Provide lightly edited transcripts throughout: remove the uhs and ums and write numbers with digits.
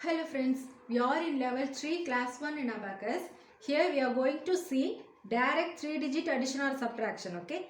Hello friends, we are in level 3 class 1 in Abacus. Here we are going to see direct 3-digit addition or subtraction. Okay,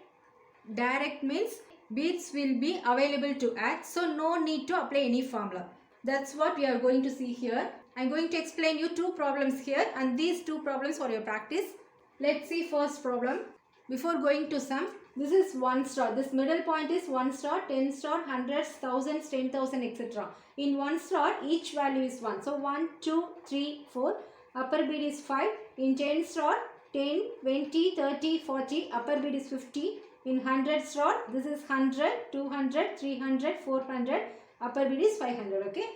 direct means bits will be available to add, so no need to apply any formula. That's what we are going to see here. I am going to explain you two problems here, and these two problems for your practice. Let's see first problem. Before going to sum, this is 1 star. This middle point is 1 star, 10 star, hundreds, thousands, 10,000, etc. In 1 star, each value is 1. So 1, 2, 3, 4. Upper bid is 5. In 10 star, 10, 20, 30, 40. Upper bid is 50. In 100 star, this is 100, 200, 300, 400. Upper bid is 500. Okay.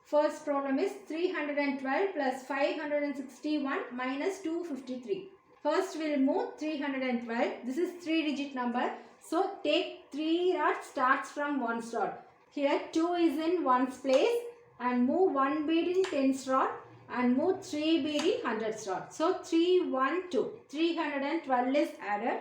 First problem is 312 plus 561 minus 253. First we will move 312. This is 3-digit number. So take 3 rods starts from 1 star. Here 2 is in 1's place and move 1 bead in 10 star and move 3 bead in 100 star. So 3, 1, 2. 312 is added.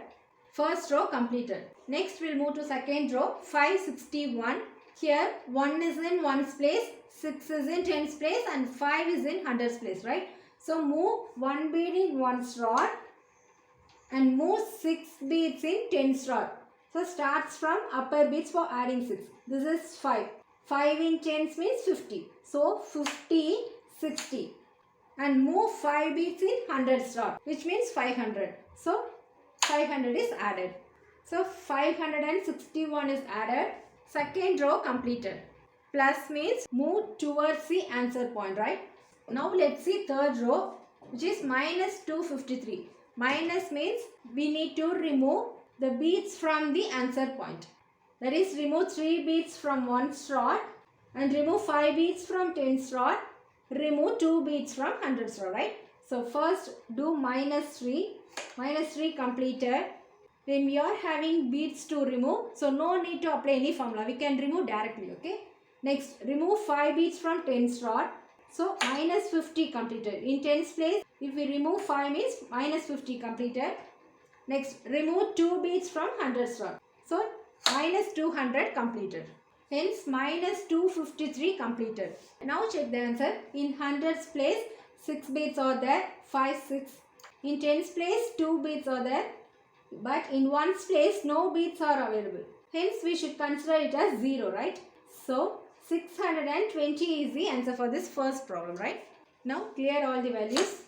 First row completed. Next we will move to second row. 561. Here 1 is in 1's place, 6 is in 10's place and 5 is in 100's place, right? So move 1 bead in 1's rod and move 6 beads in 10's rod. So starts from upper beads for adding 6. This is 5. 5 in 10's means 50. So 50, 60. And move 5 beads in 100's rod, which means 500. So 500 is added. So 561 is added. Second row completed. Plus means move towards the answer point, right? Now let's see third row, which is minus 253. Minus means we need to remove the beads from the answer point. That is, remove 3 beads from 1's rod and remove 5 beads from 10's rod. Remove 2 beads from 100's rod, right? So first do minus 3. Minus 3 completed. Then we are having beads to remove. So no need to apply any formula. We can remove directly, okay? Next, remove 5 beads from 10's rod. So minus 50 completed. In 10's place, if we remove 5 means minus 50 completed. Next, remove 2 beads from 100's rod. So minus 200 completed. Hence minus 253 completed. Now check the answer. In 100's place, 6 beads are there. 5, 6. In 10's place, 2 beads are there. But in 1's place, no beads are available. Hence we should consider it as 0, right? So 620 is the answer for this first problem, right? Now clear all the values.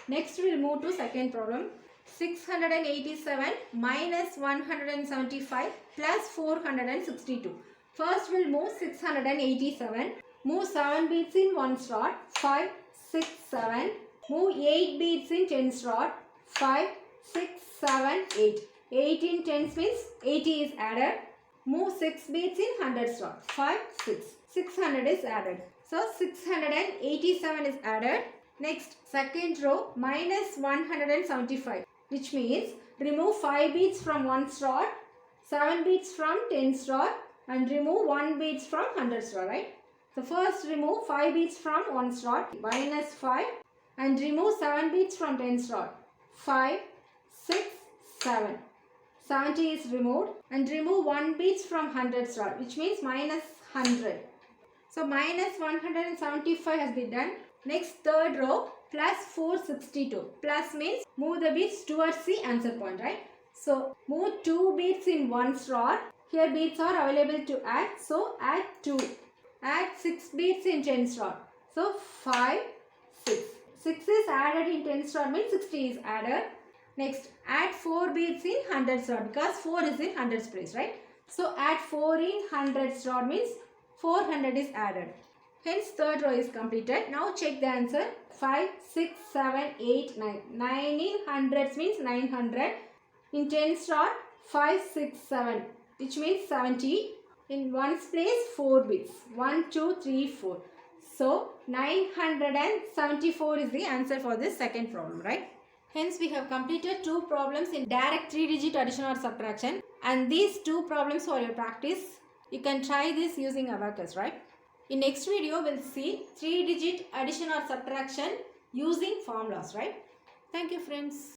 Next we will move to second problem. 687 minus 175 plus 462. First we will move 687. Move 7 beads in 1's rod. 5, 6, 7. Move 8 beads in 10's rod. 5, 6, 7, 8. 8 in 10's means 80 is added. Move 6 beads in 100's rod. 5, 6. 600 is added. So 687 is added. Next, second row minus 175, which means remove 5 beads from 1's rod, 7 beads from 10's rod and remove 1 beads from 100's rod, right? So first remove 5 beads from 1's rod, minus 5 and remove 7 beads from 10's rod. 5, 6, 7. 70 is removed and remove 1 beads from 100's rod, which means minus 100. So minus 175 has been done. Next third row plus 462. Plus means move the beads towards the answer point, right? So move 2 beads in 1's rod. Here beads are available to add. So add 2. Add 6 beads in 10's rod. So 5, 6. 6 is added in 10's rod means 60 is added. Next add 4 beads in 100's rod because 4 is in 100's place, right? So add 4 in 100's rod means 400 is added. Hence third row is completed. Now check the answer. 5, 6, 7, 8, 9. 9 in hundreds means 900. In 10's rod 5, 6, 7, which means 70. In 1's place 4 beads. 1, 2, 3, 4. So 974 is the answer for this second problem, right? Hence we have completed two problems in direct 3-digit addition or subtraction, and these two problems for your practice. You can try this using Abacus, right? In next video we'll see 3-digit addition or subtraction using formulas, right? Thank you friends.